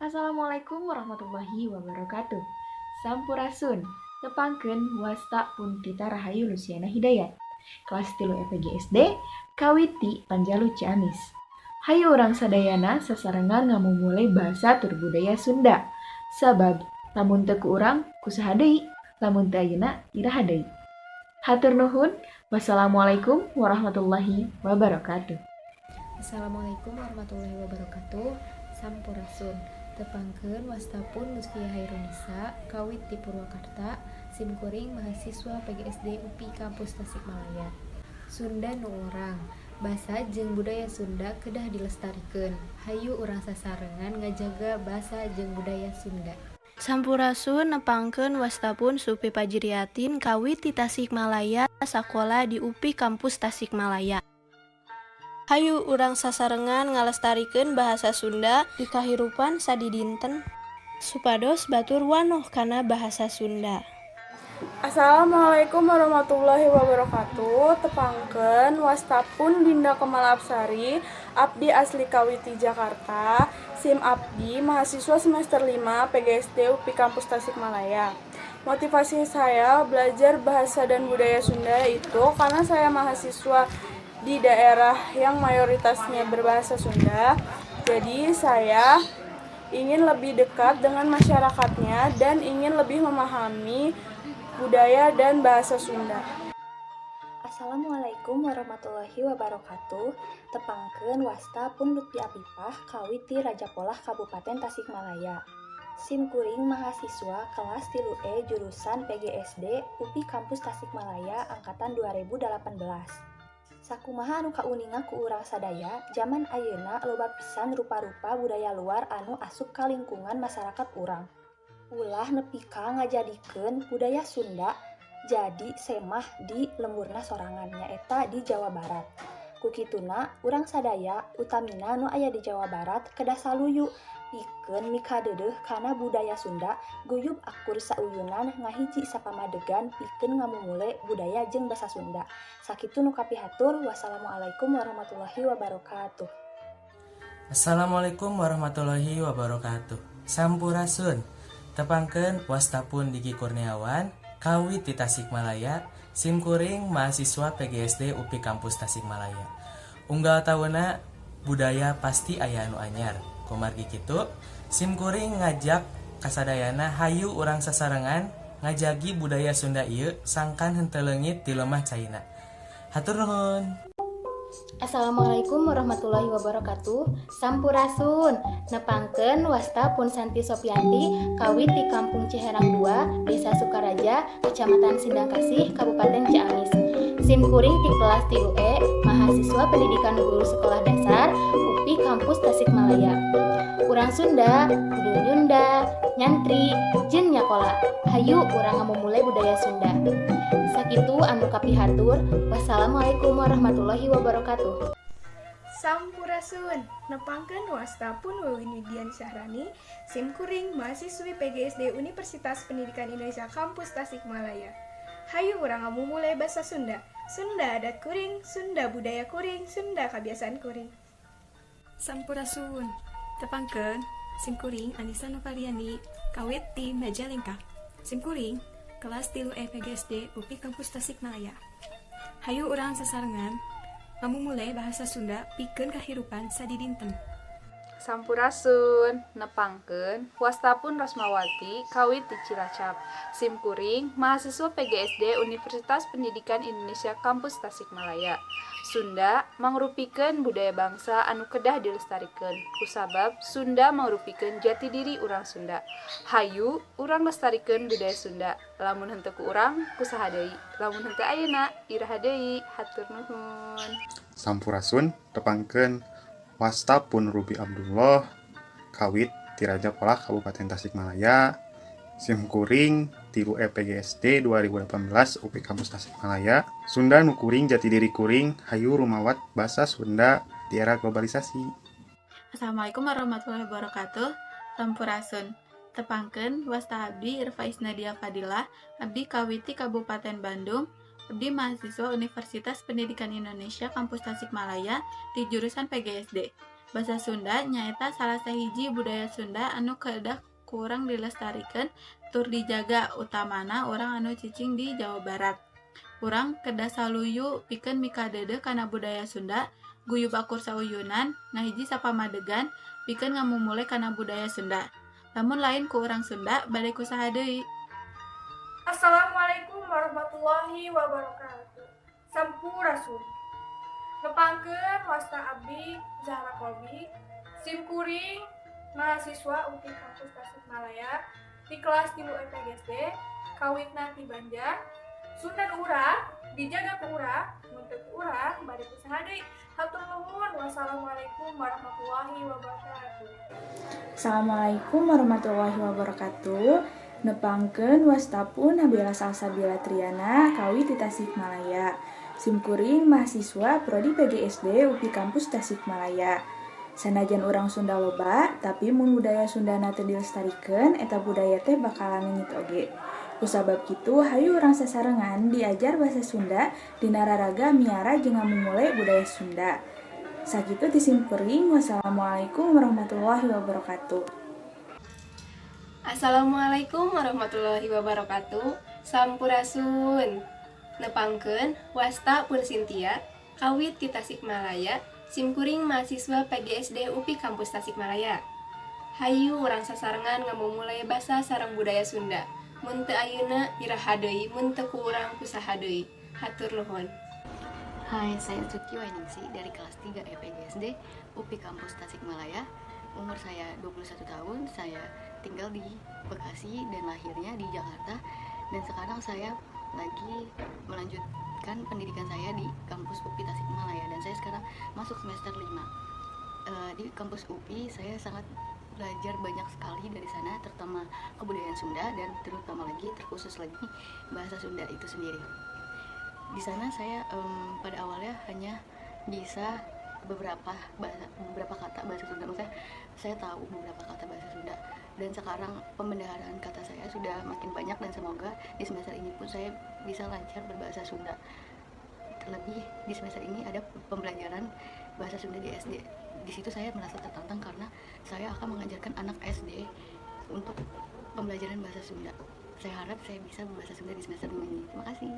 Assalamualaikum warahmatullahi wabarakatuh. Sampurasun, tepangkeun wasta pun tita rahayu Luciana Hidayat. Kelas 3 EPGSD, Kawiti Panjalu Ciamis. Hayu orang sadayana sasarengan ngamumulai bahasa turbudaya Sunda. Sabab, lamun teu ku urang kusaha deui, lamun teu ayeuna iraha deui. Hatur nuhun. Wassalamualaikum warahmatullahi wabarakatuh. Assalamualaikum warahmatullahi wabarakatuh. Sampurasun. Tepangkeun wastapun Lutfia Hairunisa, Kawit di Purwakarta, simkuring mahasiswa PGSD UPI Kampus Tasikmalaya. Sunda nu urang, basa jeung budaya Sunda kedah dilestarikeun. Hayu urang sasarengan ngajaga basa jeung budaya Sunda. Sampurasun nepangkeun wastapun Supi Pajiriatin Kawit di Tasikmalaya sakola di UPI Kampus Tasikmalaya. Hayu urang sasarengan ngalestarikeun bahasa Sunda di kahirupan sadidinten supados batur wanoh kana bahasa Sunda. Assalamualaikum warahmatullahi wabarakatuh. Tepangkeun wastapun Dinda Kemal Absari, abdi asli Kawiti Jakarta, SIM abdi mahasiswa semester 5 PGSD UPI Kampus Tasikmalaya. Motivasi saya belajar bahasa dan budaya Sunda itu karena saya mahasiswa di daerah yang mayoritasnya berbahasa Sunda. Jadi saya ingin lebih dekat dengan masyarakatnya dan ingin lebih memahami budaya dan bahasa Sunda. Assalamualaikum warahmatullahi wabarakatuh. Tepangkeun wasta pun Lutfi Apipah Kawit di Rajapolah Kabupaten Tasikmalaya. SIM kuring mahasiswa kelas 3E jurusan PGSD UPI Kampus Tasikmalaya angkatan 2018. Sakumaha anu kauninga ku urang sadaya, zaman ayeuna loba pisan rupa-rupa budaya luar anu asup ka lingkungan masyarakat urang. Ulah nepi ka ngajadikeun budaya Sunda jadi semah di lemburna sorangan nyaeta di Jawa Barat. Kukituna urang sadaya utamina nu aya di Jawa Barat kedah saluyu pikeun mikadeudeuh kana budaya Sunda, guyub akur sauyunan ngahiji sapamadegan pikeun ngamumule budaya jeung basa Sunda. Sakitu nu kapihatur. Wassalamualaikum warahmatullahi wabarakatuh. Assalamualaikum warahmatullahi wabarakatuh. Sampurasun. Tepangkeun wastapun Diki Kurniawan, Kawit di Tasikmalaya, simkuring mahasiswa PGSD UPI Kampus Tasikmalaya. Unggal tauna budaya pasti aya anu anyar. Kumargi kitu, simkuring ngajak kasadayana hayu urang sasarengan ngajagi budaya Sunda ieu sangkan henteu leungit di lemah caina. Hatur nuhun. Assalamualaikum warahmatullahi wabarakatuh. Sampurasun. Nepangkeun wasta pun Santi Sopianti, Kawit di Kampung Ciherang 2, Desa Sukaraja, Kecamatan Sindangkasih, Kabupaten Ciamis. SIM kuring ti kelas 3E, mahasiswa pendidikan guru sekolah dasar, UPI Kampus Tasikmalaya. Urang Sunda, kudu nyunda, nyantri, jeung nyakola. Hayu urang ngamumule budaya Sunda. Sakitu anu kapihatur. Wassalamualaikum warahmatullahi wabarakatuh. Sampurasun, nepangkeun wastapun Wewin Widian Syahrani, SIM kuring mahasiswi PGSD Universitas Pendidikan Indonesia Kampus Tasikmalaya. Hayu urang ngamumule basa Sunda. Sunda adat kuring, Sunda budaya kuring, Sunda kebiasaan kuring. Sampurasun, tepangkeun SIM kuring Anissa Novariani, Kawit di Majalengka. SIM kuring kelas 3E PGSD UPI Kampus Tasikmalaya. Hayu urang sasarengan ngamumule bahasa Sunda pikeun kahirupan sadidinten. Sampurasun, nepangkeun wastapun Rosmawati, Kawit di Cilacap, SIM kuring mahasiswa PGSD Universitas Pendidikan Indonesia Kampus Tasikmalaya. Sunda mangrupikeun budaya bangsa anu kedah dilestarikeun, kusabab Sunda mangrupikeun jati diri urang Sunda. Hayu urang lestarikeun budaya Sunda, lamun henteu ku urang kusaha deui, lamun henteu ayeuna iraha deui. Hatur nuhun. Sampurasun, tepangkeun wastapun Ruby Abdullah, Kawit di Rajapolah Kabupaten Tasikmalaya, SIM kuring 3E PGSD 2018 UPI Kampus Tasikmalaya. Sunda nu kuring jati diri kuring, hayu rumawat basa Sunda di era globalisasi. Assalamualaikum warahmatullahi wabarakatuh. Sampurasun. Tepangkeun wasta abdi Irfais Nadia Fadilah, abdi Kawiti Kabupaten Bandung, abdi mahasiswa Universitas Pendidikan Indonesia Kampus Tasikmalaya di jurusan PGSD. Basa Sunda nyaeta salah sahiji budaya Sunda anu kedah kurang dilestarikeun tur dijaga, utamana orang anu cicing di Jawa Barat. Urang kedah saluyu pikeun mikadeudeuk kana budaya Sunda, guyub akur sauyunan, ngahiji sapamadegan pikeun ngamumule kana budaya Sunda. Lamun lain ku urang Sunda bade kusaha deui. Assalamualaikum warahmatullahi wabarakatuh. Sampurasun. Nepangkeun wasta abdi Zahra Kolbi, sim kuring mahasiswa UPI Kampus Tasikmalaya di kelas 3 EPGSD, kawitna ti Banjar, Sunda urang, dijaga ku urang, muntut urang bade kusaha deui. Hatur nuhun. Wassalamualaikum warahmatullahi wabarakatuh. Assalamualaikum warahmatullahi wabarakatuh. Nepangkeun wastapun Nabila Salsabila Triana kawi ti Tasikmalaya. Simkuring mahasiswa prodi PGSD UPI Kampus Tasikmalaya. Sanajan urang Sunda loba, tapi mun budaya Sundana teu dilestarikeun eta budaya teh bakalan leungit oge. Kusabab kitu hayu urang sasarengan diajar basa Sunda dina raraga miara jeung ngamumule budaya Sunda. Sakitu ti simkuring. Wassalamualaikum warahmatullahi wabarakatuh. Assalamualaikum warahmatullahi wabarakatuh. Sampurasun. Nepangkeun wasta pun Sintia kawit ti Tasikmalaya, simkuring mahasiswa PGSD UPI Kampus Tasikmalaya. Hayu urang sasarengan ngamumule basa sareng budaya Sunda. Mun teu ayeuna iraha deui, mun teu ku urang kusaha deui. Hatur nuhun. Hai, saya Suci Wainingsi dari kelas 3 EPGSD UPI Kampus Tasikmalaya. Umur saya 21 tahun, saya tinggal di Bekasi dan lahirnya di Jakarta. Dan sekarang saya lagi melanjutkan pendidikan saya di kampus UPI Tasikmalaya. Dan saya sekarang masuk semester 5. Di kampus UPI saya sangat belajar banyak sekali dari sana, terutama kebudayaan Sunda dan terutama lagi terkhusus lagi bahasa Sunda itu sendiri. Di sana saya pada awalnya hanya bisa beberapa kata bahasa Sunda. Maksudnya saya tahu beberapa kata bahasa Sunda, dan sekarang pembendaharaan kata saya sudah makin banyak dan semoga di semester ini pun saya bisa lancar berbahasa Sunda. Terlebih di semester ini ada pembelajaran bahasa Sunda di SD. Di situ saya merasa tertantang karena saya akan mengajarkan anak SD untuk pembelajaran bahasa Sunda. Saya harap saya bisa berbahasa Sunda di semester ini. Terima kasih.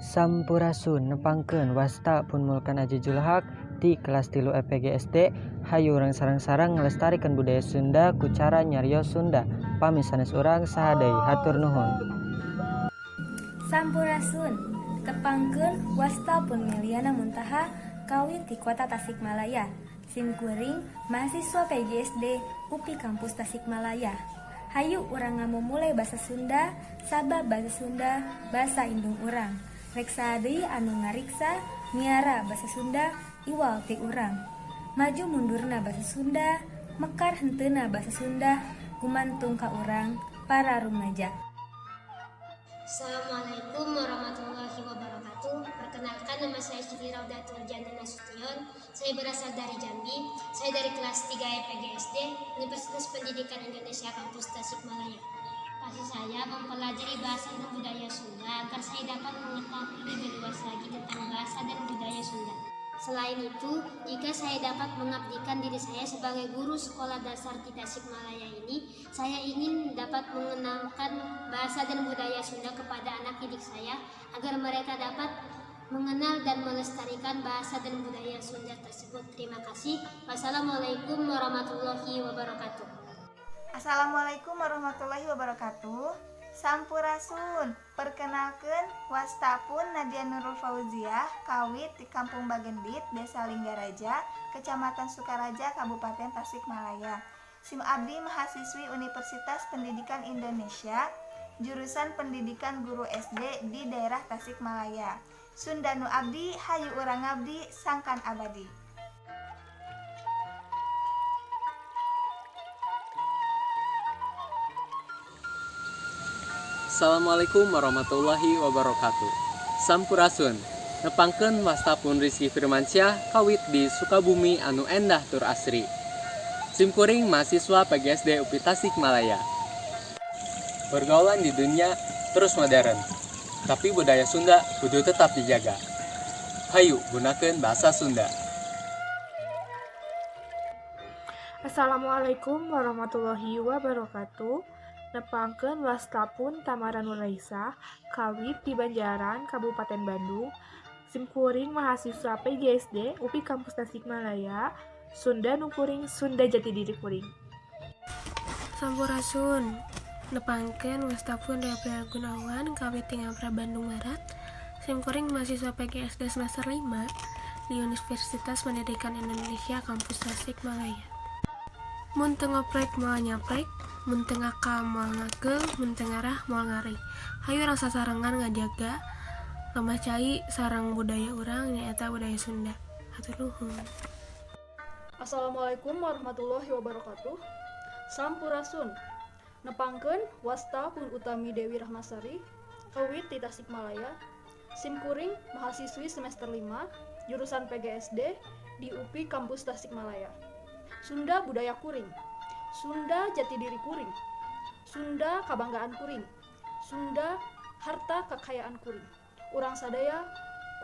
Sampurasun nepangkeun wasta pun mulkan aji julhak di kelas 3 EPGSD. Hayu urang sareng-sareng ngelestarikeun budaya Sunda ku cara nyarios Sunda. Pami sanes urang saha deui. Hatur nuhun. Sampurasun tepangkeun wasta pun Meliana Muntaha kawin ti kota Tasikmalaya. Simkuring mahasiswa PGSD UPI Kampus Tasikmalaya. Hayu urang ngamumule basa Sunda, sabab basa Sunda basa indung urang. Reksa deui anu ngariksa miara basa Sunda iwal ti urang. Maju mundurna basa Sunda, mekar henteuna basa Sunda, gumantung ka urang para rumaja. Assalamualaikum warahmatullahi wabarakatuh. Perkenalkan, nama saya Siti Raudatul Jannah Nasution. Saya berasal dari Jambi. Saya dari kelas 3 EPGSD Universitas Pendidikan Indonesia Kampus Tasikmalaya. Passion saya mempelajari bahasa dan budaya Sunda agar saya dapat mengetahui lebih luas lagi tentang bahasa dan budaya Sunda. Selain itu, jika saya dapat mengabdikan diri saya sebagai guru sekolah dasar di Tasikmalaya ini, saya ingin dapat mengenalkan bahasa dan budaya Sunda kepada anak didik saya agar mereka dapat mengenal dan melestarikan bahasa dan budaya Sunda tersebut. Terima kasih. Wassalamualaikum warahmatullahi wabarakatuh. Assalamualaikum warahmatullahi wabarakatuh. Sampurasun, perkenalkan wastapun Nadia Nurul Fauziah, kawit di Kampung Bagendit, Desa Linggaraja, Kecamatan Sukaraja, Kabupaten Tasikmalaya. Sim abdi mahasiswi Universitas Pendidikan Indonesia, jurusan Pendidikan Guru SD di daerah Tasikmalaya. Sundanu abdi, hayu urang abdi, sangkan abadi. Assalamualaikum warahmatullahi wabarakatuh. Sampurasun, nepangkeun wastapun Rizky Firmansyah kawit di Sukabumi anu endah tur asri. Simkuring mahasiswa PGSD UPI Tasikmalaya. Pergaulan di dunia terus modern, tapi budaya Sunda kudu tetap dijaga. Hayu gunakeun bahasa Sunda. Assalamualaikum warahmatullahi wabarakatuh. Nepangkeun wastapun Tamara Nuraisa, kawit di Banjaran, Kabupaten Bandung. Simkuring mahasiswa PGSD UPI Kampus Tasikmalaya, Sunda Nukuring, Sunda Jati Diri Kuring. Sampurasun, nepangkeun wastapun Dea Gunawan, kawit di Ngabra Bandung Barat. Simkuring mahasiswa PGSD semester 5 di Universitas Pendidikan Indonesia Kampus Tasikmalaya. Mun teu ngoprek moal nyaprek, mun teu ngakal moal ngagel, mun teu ngarah moal ngari. Hayu urang sasarengan ngajaga ngamacai sarang budaya urang nyaeta budaya Sunda. Hatur nuhun. Assalamualaikum warahmatullahi wabarakatuh. Sampurasun. Nepangkeun wasta pun Utami Dewi Rahmasari, kawit di Tasikmalaya. Simkuring mahasiswi semester 5, jurusan PGSD di UPI Kampus Tasikmalaya. Sunda budaya kuring, Sunda jati diri kuring, Sunda kabanggaan kuring, Sunda harta kekayaan kuring. Urang sadaya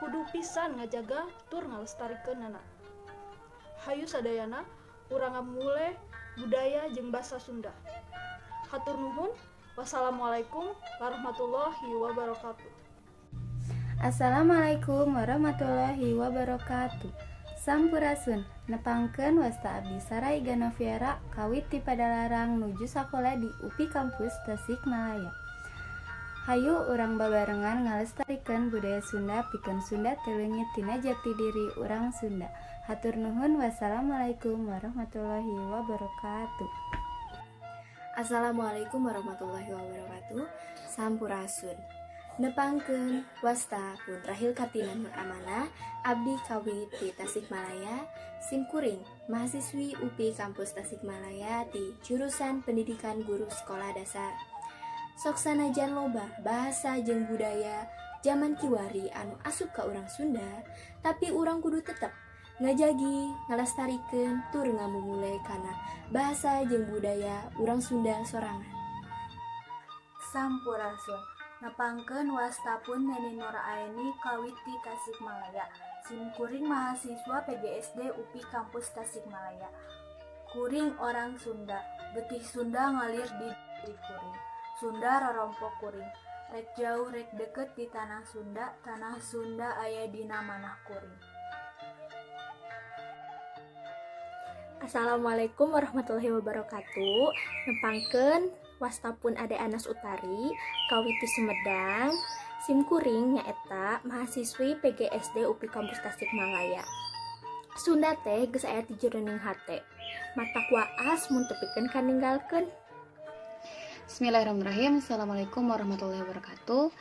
kudu pisan ngajaga tur ngalestarikeun nana. Hayu sadayana urang ngamule budaya jeung basa Sunda. Hatur nuhun. Wassalamualaikum warahmatullahi wabarakatuh. Assalamualaikum warahmatullahi wabarakatuh. Sampurasun, nepangkeun wasta abdi Sarai Ganoviera, kawit ti Padalarang nuju sakola di UPI Kampus Tasikmalaya. Hayu urang babarengan ngalestarikeun budaya Sunda pikeun Sunda teu leungit tina jati diri urang Sunda. Hatur nuhun. Wassalamualaikum warahmatullahi wabarakatuh. Assalamualaikum warahmatullahi wabarakatuh. Sampurasun. Nepangkeun wasta pun Rahil Katina Nur Amanah, abdi kawit di Tasikmalaya. Simkuring mahasiswi UPI Kampus Tasikmalaya di jurusan Pendidikan Guru Sekolah Dasar. Sok sanajan loba bahasa jeung budaya zaman kiwari anu asup ka urang Sunda, tapi urang kudu tetep ngajagi ngalestarikeun tur ngamumule kana bahasa jeung budaya urang Sunda sorangan. Sampurasun. Nepangkeun wastapun Neni Nora Aeni, kawit di Tasikmalaya. Simkuring mahasiswa PGSD UPI Kampus Tasikmalaya. Kuring orang Sunda, getih Sunda ngalir di diri kuring. Sunda rorompok kuring, rek jauh rek deket di tanah Sunda aya dina manah kuring. Assalamualaikum warahmatullahi wabarakatuh. Nepangkeun wastapun Ade Anas Utari, kawit di Sumedang. Simkuring nyaeta mahasiswi PGSD UPI Kampus Tasikmalaya. Sunda teh geus aya ti jroning hate. Matak waas mun teu pikeun kaninggalkeun. Bismillahirrahmanirrahim. Assalamualaikum warahmatullahi wabarakatuh.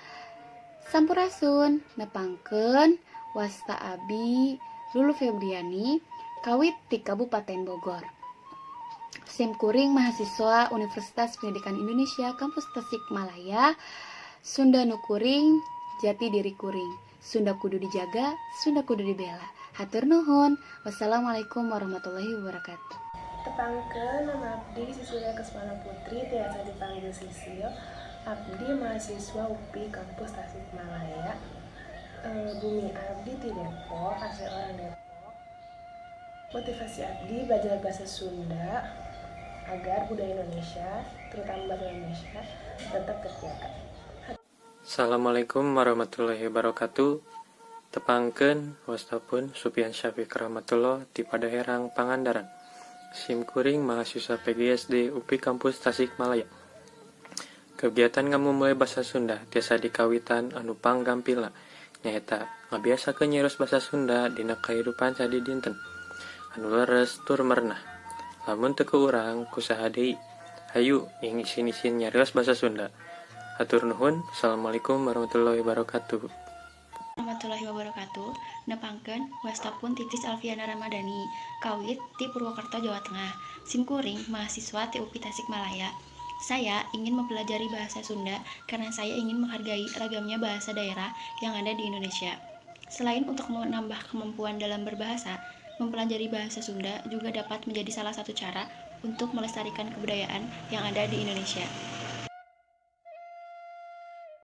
Sampurasun, nepangkeun wasta abi Lulu Febriani, kawit di Kabupaten Bogor. Simkuring mahasiswa Universitas Pendidikan Indonesia Kampus Tasikmalaya. Sunda nukuring, jati diri kuring. Sunda kudu dijaga, Sunda kudu dibela. Hatur nuhun. Wassalamualaikum warahmatullahi wabarakatuh. Tepangkeun nama abdi Sisilia Kesmana Putri, tiasa dipanggil Sisil. Abdi mahasiswa UPI Kampus Tasikmalaya. Bumi abdi di Depok, asli orang Depok. Motivasi abdi belajar bahasa Sunda agar budaya Indonesia, terutama bahasa Indonesia, tetap terjaga. Assalamualaikum warahmatullahi wabarakatuh. Tepangkeun wastapun Supian Syafiq Rahmatullah di Padaherang Pangandaran. Simkuring mahasiswa PGSD UPI Kampus Tasikmalaya. Kegiatan ngamumule basa Sunda tiasa dikawitan anu panggampilna nyaeta ngabiasakeun nyeros basa Sunda dina kahirupan sadi dinten anu leres tur merenah. Lamun teu urang kusaha deui, hayu isin-isin nyarios basa Sunda. Hatur nuhun. Assalamualaikum warahmatullahi wabarakatuh. Warahmatullahi wabarakatuh. Nepangkeun wastapun Titis Alfiana Ramadhani, kawit di Purwokerto, Jawa Tengah. Simkuring mahasiswa TUP Tasikmalaya. Saya ingin mempelajari bahasa Sunda karena saya ingin menghargai ragamnya bahasa daerah yang ada di Indonesia. Selain untuk menambah kemampuan dalam berbahasa, mempelajari bahasa Sunda juga dapat menjadi salah satu cara untuk melestarikan kebudayaan yang ada di Indonesia.